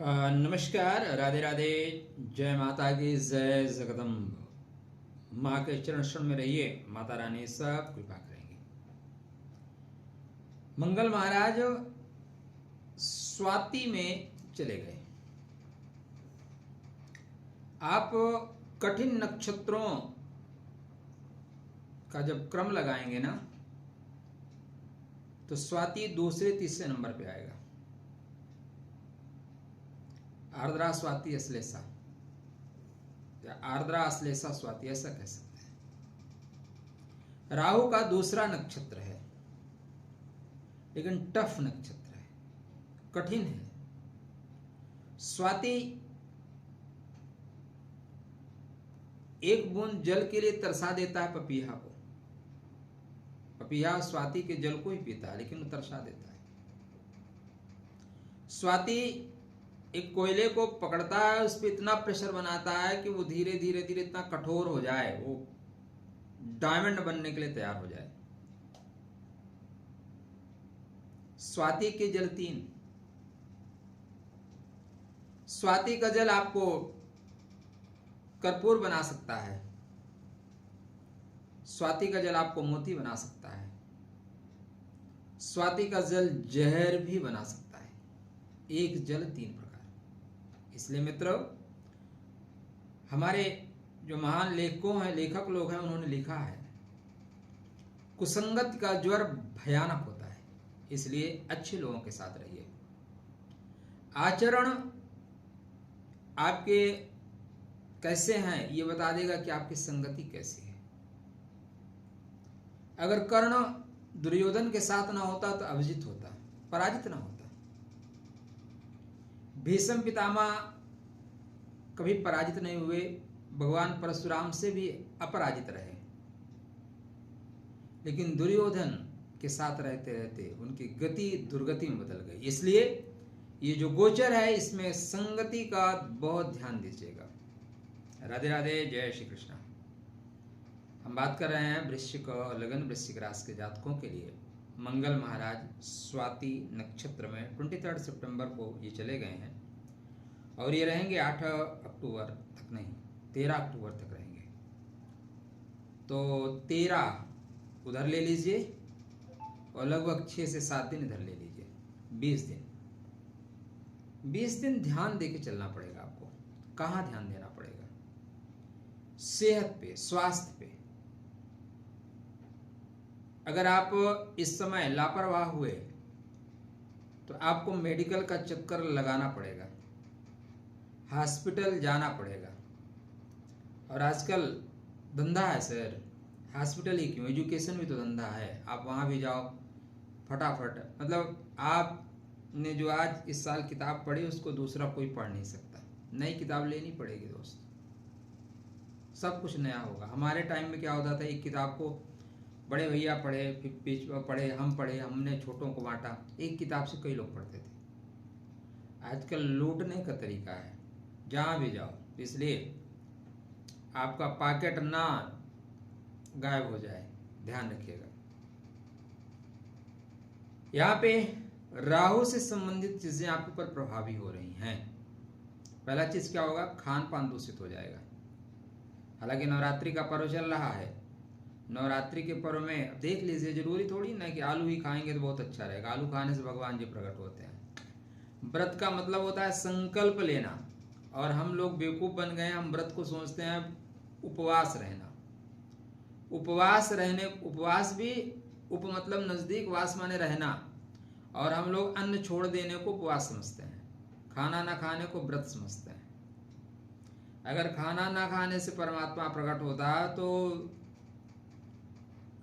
नमस्कार, राधे राधे। जय माता की, जय जगदम्ब। माँ के चरण शरण में रहिए, माता रानी सब कृपा करेंगी। मंगल महाराज स्वाति में चले गए। आप कठिन नक्षत्रों का जब क्रम लगाएंगे ना, तो स्वाति दूसरे तीसरे नंबर पे आएगा। आर्द्रा, स्वाति, अश्लेषा, या आर्द्रा, अश्लेषा, स्वाति, ऐसा कह सकते हैं। राहु का दूसरा नक्षत्र है, लेकिन टफ नक्षत्र है, कठिन है। स्वाति एक बूंद जल के लिए तरसा देता है पपीहा को। पपीहा स्वाति के जल को ही पीता है, लेकिन वो तरसा देता है। स्वाति एक कोयले को पकड़ता है, उस पर इतना प्रेशर बनाता है कि वो धीरे धीरे धीरे इतना कठोर हो जाए, वो डायमंड बनने के लिए तैयार हो जाए। स्वाति के जल 3। स्वाति का जल आपको कर्पूर बना सकता है। स्वाति का जल आपको मोती बना सकता है। स्वाति का जल जहर भी बना सकता है। एक जल 3 प्रकार। इसलिए मित्रों, हमारे जो महान लेखक लोग हैं, उन्होंने लिखा है, कुसंगत का ज्वर भयानक होता है, इसलिए अच्छे लोगों के साथ रहिए। आचरण आपके कैसे हैं ये बता देगा कि आपकी संगति कैसी है। अगर कर्ण दुर्योधन के साथ ना होता तो अभिजित होता, पराजित ना होता। भीष्म पितामह कभी पराजित नहीं हुए, भगवान परशुराम से भी अपराजित रहे, लेकिन दुर्योधन के साथ रहते रहते उनकी गति दुर्गति में बदल गई। इसलिए ये जो गोचर है, इसमें संगति का बहुत ध्यान दीजिएगा। राधे राधे, जय श्री कृष्ण। हम बात कर रहे हैं वृश्चिक लगन, वृश्चिक राशि के जातकों के लिए। मंगल महाराज स्वाति नक्षत्र में 23 सितंबर को ये चले गए हैं, और ये रहेंगे 8 अक्टूबर तक, नहीं 13 अक्टूबर तक रहेंगे। तो 13 उधर ले लीजिए और लगभग 6 से 7 दिन इधर ले लीजिए, 20 दिन। 20 दिन ध्यान देके चलना पड़ेगा आपको। कहाँ ध्यान देना पड़ेगा? सेहत पे, स्वास्थ्य पे। अगर आप इस समय लापरवाह हुए तो आपको मेडिकल का चक्कर लगाना पड़ेगा, हॉस्पिटल जाना पड़ेगा। और आजकल धंधा है सर, हॉस्पिटल ही क्यों, एजुकेशन भी तो धंधा है। आप वहाँ भी जाओ फटाफट। मतलब आपने जो आज इस साल किताब पढ़ी, उसको दूसरा कोई पढ़ नहीं सकता। नई किताब लेनी पड़ेगी दोस्त, सब कुछ नया होगा। हमारे टाइम में क्या होता था, एक किताब को बड़े भैया पढ़े, फिर बीच पढ़े, हम पढ़े, हमने छोटों को बांटा। एक किताब से कई लोग पढ़ते थे। आजकल लूटने का तरीका है जहाँ भी जाओ, इसलिए आपका पॉकेट ना गायब हो जाए, ध्यान रखिएगा। यहाँ पे राहु से संबंधित चीजें आपके ऊपर प्रभावी हो रही हैं। पहला चीज क्या होगा, खान पान दूषित हो जाएगा। हालांकि नवरात्रि का पर्व चल रहा है, नवरात्रि के पर्व में देख लीजिए, जरूरी थोड़ी ना कि आलू ही खाएंगे तो बहुत अच्छा रहेगा। आलू खाने से भगवान जी प्रकट होते हैं। व्रत का मतलब होता है संकल्प लेना, और हम लोग बेवकूफ बन गए हैं। हम व्रत को सोचते हैं उपवास रहना। उपवास भी उप मतलब नजदीक, वास माने रहना, और हम लोग अन्न छोड़ देने को उपवास समझते हैं। खाना ना खाने को व्रत समझते हैं। अगर खाना ना खाने से परमात्मा प्रकट होता तो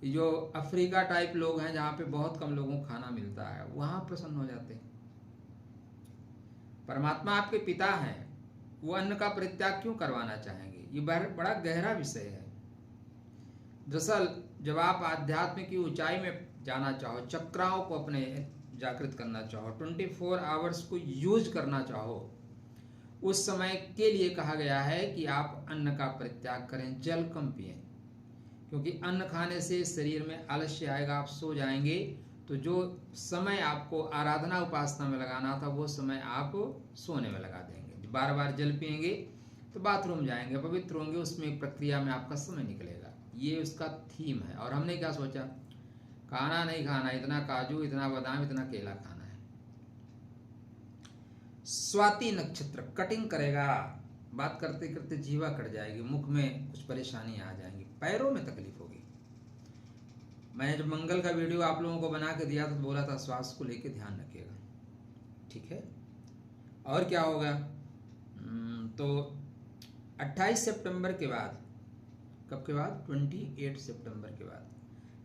जो अफ्रीका टाइप लोग हैं, जहाँ पे बहुत कम लोगों को खाना मिलता है, वहाँ प्रसन्न हो जाते हैं। परमात्मा आपके पिता हैं, वो अन्न का परित्याग क्यों करवाना चाहेंगे? ये बड़ा गहरा विषय है। दरअसल जब आप आध्यात्म की ऊंचाई में जाना चाहो, चक्राओं को अपने जागृत करना चाहो, 24 आवर्स को यूज करना चाहो, उस समय के लिए कहा गया है कि आप अन्न का परित्याग करें, जल कम पिएं। क्योंकि अन्न खाने से शरीर में आलस्य आएगा, आप सो जाएंगे, तो जो समय आपको आराधना उपासना में लगाना था वो समय आप सोने में लगा देंगे। बार बार जल पिएंगे तो बाथरूम जाएंगे, पवित्र होंगे, उसमें एक प्रक्रिया में आपका समय निकलेगा। ये उसका थीम है। और हमने क्या सोचा, खाना नहीं खाना, इतना काजू, इतना बादाम, इतना केला खाना है। स्वाति नक्षत्र कटिंग करेगा, बात करते करते जीवा कट जाएगी, मुख में कुछ परेशानी आ जाएंगी, पैरों में तकलीफ होगी। मैं जब मंगल का वीडियो आप लोगों को बना के दिया तो बोला था स्वास्थ्य को लेके ध्यान रखिएगा, ठीक है। और क्या होगा, तो 28 सितंबर के बाद, कब के बाद, 28 सितंबर के बाद।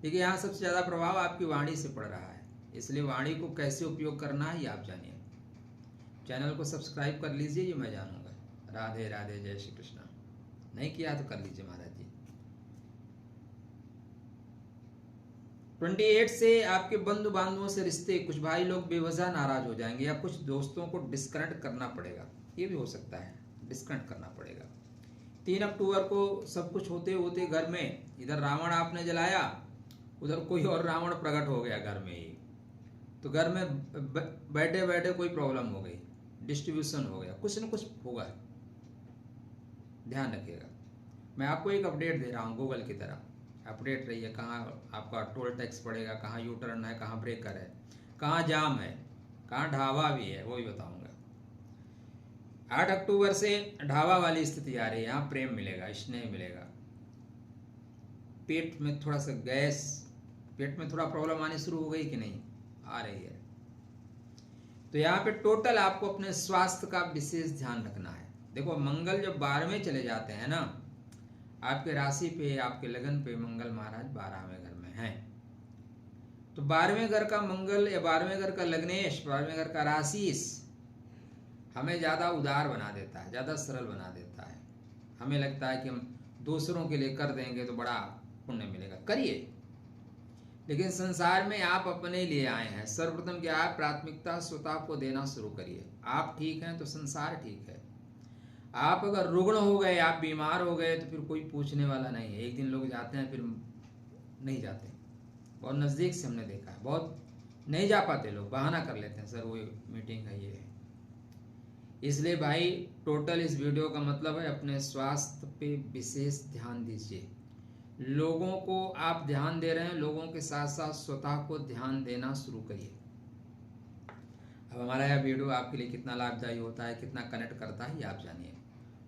देखिए यहाँ सबसे ज़्यादा प्रभाव आपकी वाणी से पड़ रहा है, इसलिए वाणी को कैसे उपयोग करना है ये आप जानिए। चैनल को सब्सक्राइब कर लीजिए, ये मैं जानूंगा। राधे राधे, जय श्री कृष्ण। नहीं किया तो कर लीजिए महाराज जी। 28 से आपके बंधु बांधवों से रिश्ते, कुछ भाई लोग बेवजह नाराज हो जाएंगे या कुछ दोस्तों को डिस्कनेक्ट करना पड़ेगा, ये भी हो सकता है, डिस्कनेक्ट करना पड़ेगा। 3 अक्टूबर को सब कुछ होते होते घर में, इधर रावण आपने जलाया, उधर कोई और रावण प्रकट हो गया घर में ही, तो घर में बैठे बैठे कोई प्रॉब्लम हो गई, डिस्ट्रीब्यूशन हो गया, कुछ न कुछ होगा, ध्यान रखिएगा। मैं आपको एक अपडेट दे रहा हूँ गूगल की तरह, अपडेट रहिए। कहाँ आपका टोल टैक्स पड़ेगा, कहाँ यू टर्न है, कहाँ ब्रेकर है, कहाँ जाम है, कहाँ ढाबा भी है, वो भी बताऊंगा। 8 अक्टूबर से ढाबा वाली स्थिति आ रही है, यहाँ प्रेम मिलेगा, स्नेह मिलेगा। पेट में थोड़ा सा गैस, पेट में थोड़ा प्रॉब्लम आनी शुरू हो गई कि नहीं, आ रही है। तो यहाँ पे टोटल आपको अपने स्वास्थ्य का विशेष ध्यान रखना है। देखो मंगल जब 12वें चले जाते हैं ना, आपके राशि पे, आपके लगन पे मंगल महाराज 12वें घर में हैं, तो 12वें घर का मंगल या 12वें घर का लग्नेश, 12वें घर का राशिस हमें ज़्यादा उदार बना देता है, ज़्यादा सरल बना देता है। हमें लगता है कि हम दूसरों के लिए कर देंगे तो बड़ा पुण्य मिलेगा, करिए, लेकिन संसार में आप अपने लिए आए हैं। सर्वप्रथम क्या है, प्राथमिकता स्वतः को देना शुरू करिए। आप ठीक हैं तो संसार ठीक है। आप अगर रुग्ण हो गए, आप बीमार हो गए, तो फिर कोई पूछने वाला नहीं है। एक दिन लोग जाते हैं फिर नहीं जाते, बहुत नज़दीक से हमने देखा है, बहुत नहीं जा पाते लोग, बहाना कर लेते हैं, सर वो मीटिंग है, ये है। इसलिए भाई टोटल इस वीडियो का मतलब है अपने स्वास्थ्य पे विशेष ध्यान दीजिए। लोगों को आप ध्यान दे रहे हैं, लोगों के साथ साथ स्वतः को ध्यान देना शुरू करिए। अब हमारा यह वीडियो आपके लिए कितना लाभदायी होता है, कितना कनेक्ट करता है, ये आप जानिए।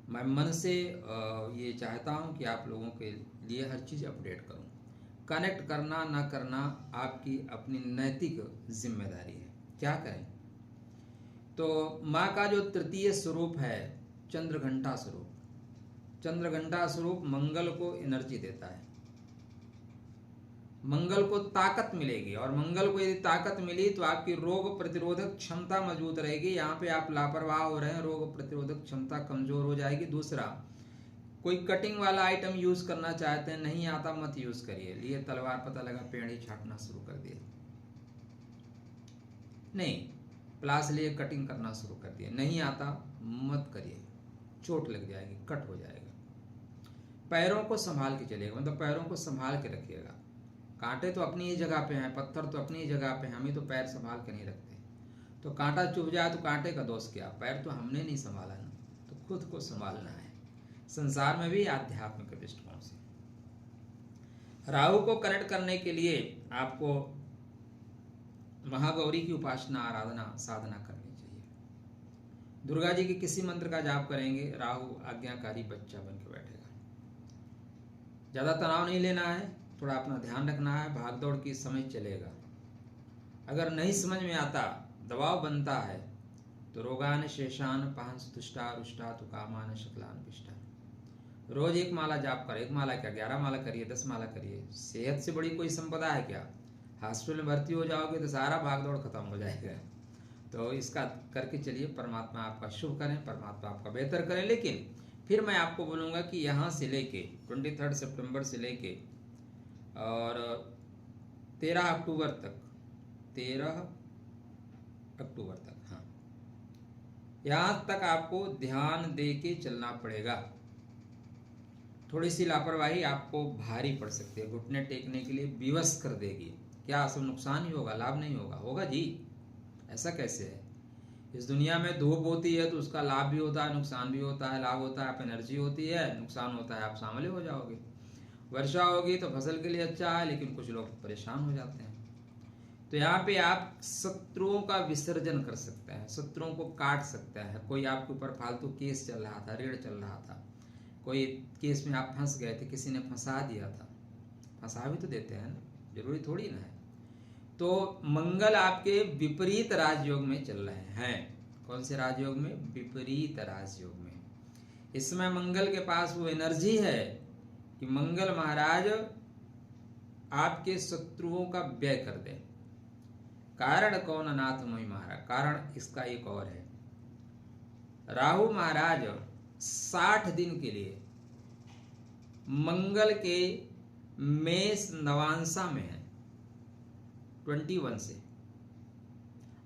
मैं मन से ये चाहता हूँ कि आप लोगों के लिए हर चीज़ अपडेट करूँ। कनेक्ट करना ना करना आपकी अपनी नैतिक जिम्मेदारी है, क्या करें। तो माँ का जो तृतीय स्वरूप है चंद्रघंटा स्वरूप, चंद्रघंटा स्वरूप मंगल को एनर्जी देता है, मंगल को ताकत मिलेगी। और मंगल को यदि ताकत मिली तो आपकी रोग प्रतिरोधक क्षमता मजबूत रहेगी। यहाँ पे आप लापरवाह हो रहे हैं, रोग प्रतिरोधक क्षमता कमजोर हो जाएगी। दूसरा, कोई कटिंग वाला आइटम यूज करना चाहते हैं, नहीं आता मत यूज करिए। लिए तलवार, पता लगा पेड़ छाटना शुरू कर दिए, नहीं, प्लास लिए कटिंग करना शुरू कर दिए, नहीं आता मत करिए, चोट लग जाएगी, कट हो जाएगा। पैरों को संभाल के चलिएगा, मतलब पैरों को संभाल के रखिएगा। कांटे तो अपनी ही जगह पे हैं, पत्थर तो अपनी ही जगह पे हैं, हम ही तो पैर संभाल के नहीं रखते। तो कांटा चुभ जाए तो कांटे का दोष क्या, पैर तो हमने नहीं संभाला ना, तो खुद को संभालना है, संसार में भी आध्यात्मिक दृष्टिकोण से। राहु को कनेक्ट करने के लिए आपको महागौरी की उपासना, आराधना, साधना करनी चाहिए। दुर्गा जी के किसी मंत्र का जाप करेंगे, राहु आज्ञाकारी बच्चा बन के बैठेगा। ज़्यादा तनाव नहीं लेना है, थोड़ा अपना ध्यान रखना है, भागदौड़ की समय चलेगा। अगर नहीं समझ में आता, दबाव बनता है, तो रोगान शेषान पांस तुष्टा रुष्टा तो कामान शकलान पिष्टा। रोज 1 माला जाप कर, 1 माला क्या 11 माला करिए, 10 माला करिए। सेहत से बड़ी कोई संपदा है क्या, हॉस्पिटल में भर्ती हो जाओगे तो सारा भागदौड़ खत्म हो जाएगा। तो इसका करके चलिए, परमात्मा आपका शुभ करें, परमात्मा आपका बेहतर करें। लेकिन फिर मैं आपको बोलूँगा कि यहाँ से लेके 23 सितंबर से लेके और 13 अक्टूबर तक, 13 अक्टूबर तक, हाँ, यहाँ तक आपको ध्यान दे के चलना पड़ेगा। थोड़ी सी लापरवाही आपको भारी पड़ सकती है, घुटने टेकने के लिए विवश कर देगी। क्या सब नुकसान ही होगा, लाभ नहीं होगा? होगा जी। ऐसा कैसे है? इस दुनिया में धूप होती है तो उसका लाभ भी होता है, नुकसान भी होता है। लाभ होता है आप एनर्जी होती है, नुकसान होता है आप सांवले हो जाओगे। वर्षा होगी तो फसल के लिए अच्छा है, लेकिन कुछ लोग परेशान हो जाते हैं। तो यहाँ पे आप शत्रुओं का विसर्जन कर सकते हैं, शत्रुओं को काट सकते हैं। कोई आपके ऊपर फालतू केस चल रहा था, ऋण चल रहा था, कोई केस में आप फंस गए थे, किसी ने फंसा दिया था, फंसा भी तो देते हैं ना, जरूरी थोड़ी ना है। तो मंगल आपके विपरीत राजयोग में चल रहे हैं। कौन से राजयोग में? विपरीत राजयोग में। इस समय मंगल के पास वो एनर्जी है कि मंगल महाराज आपके शत्रुओं का व्यय कर दे। कारण कौन अनाथ मोहि महाराज? कारण इसका एक और है। राहु महाराज 60 दिन के लिए मंगल के मेष नवांशा में है, 21 से।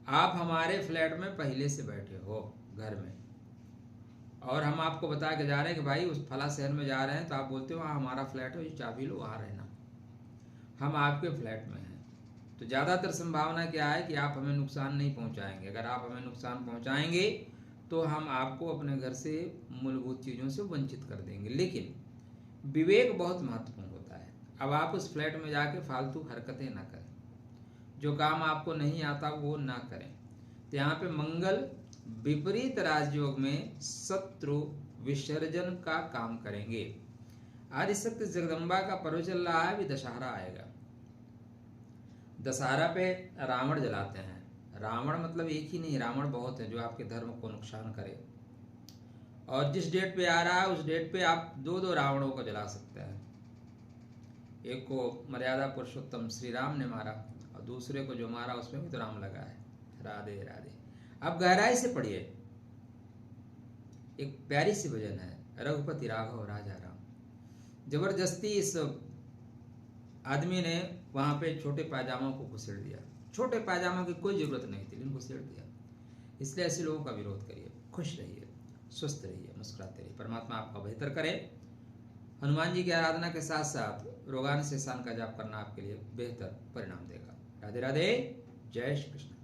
आप हमारे फ्लैट में पहले से बैठे हो घर में, और हम आपको बता के जा रहे हैं कि भाई उस फला शहर में जा रहे हैं, तो आप बोलते हो वहाँ हमारा फ्लैट है, चाबी लो, वहाँ रहना। हम आपके फ्लैट में हैं, तो ज़्यादातर संभावना क्या है कि आप हमें नुकसान नहीं पहुँचाएंगे। अगर आप हमें नुकसान पहुँचाएंगे तो हम आपको अपने घर से मूलभूत चीज़ों से वंचित कर देंगे। लेकिन विवेक बहुत महत्वपूर्ण होता है। अब आप उस फ्लैट में जाके फालतू हरकतें ना करें, जो काम आपको नहीं आता वो ना करें। तो यहाँ पे मंगल विपरीत राजयोग में शत्रु विसर्जन का काम करेंगे। आदिशक्ति जगदम्बा का पर्व चल रहा है, अभी दशहरा आएगा। दशहरा पे रावण जलाते हैं। रावण मतलब एक ही नहीं, रावण बहुत है जो आपके धर्म को नुकसान करे। और जिस डेट पे आ रहा है उस डेट पे आप 2 रावणों को जला सकते हैं। एक को मर्यादा पुरुषोत्तम श्री राम ने मारा, और दूसरे को जो मारा उसमें भी तो राम लगा है। राधे राधे। अब गहराई से पढ़िए, एक प्यारी सी भजन है, रघुपति राघव राजा राम। जबरदस्ती इस आदमी ने वहां पे छोटे पायजामों को घुसेड़ दिया। छोटे पायजामों की कोई जरूरत नहीं थी, लेकिन घुसेड़ दिया। इसलिए ऐसे लोगों का विरोध करिए। खुश रहिए, स्वस्थ रहिए, मुस्कुराते रहिए। परमात्मा आपका बेहतर करे। हनुमान जी की आराधना के साथ साथ रोगान शेषान का जाप करना आपके लिए बेहतर परिणाम देगा। राधे राधे, जय श्री कृष्ण।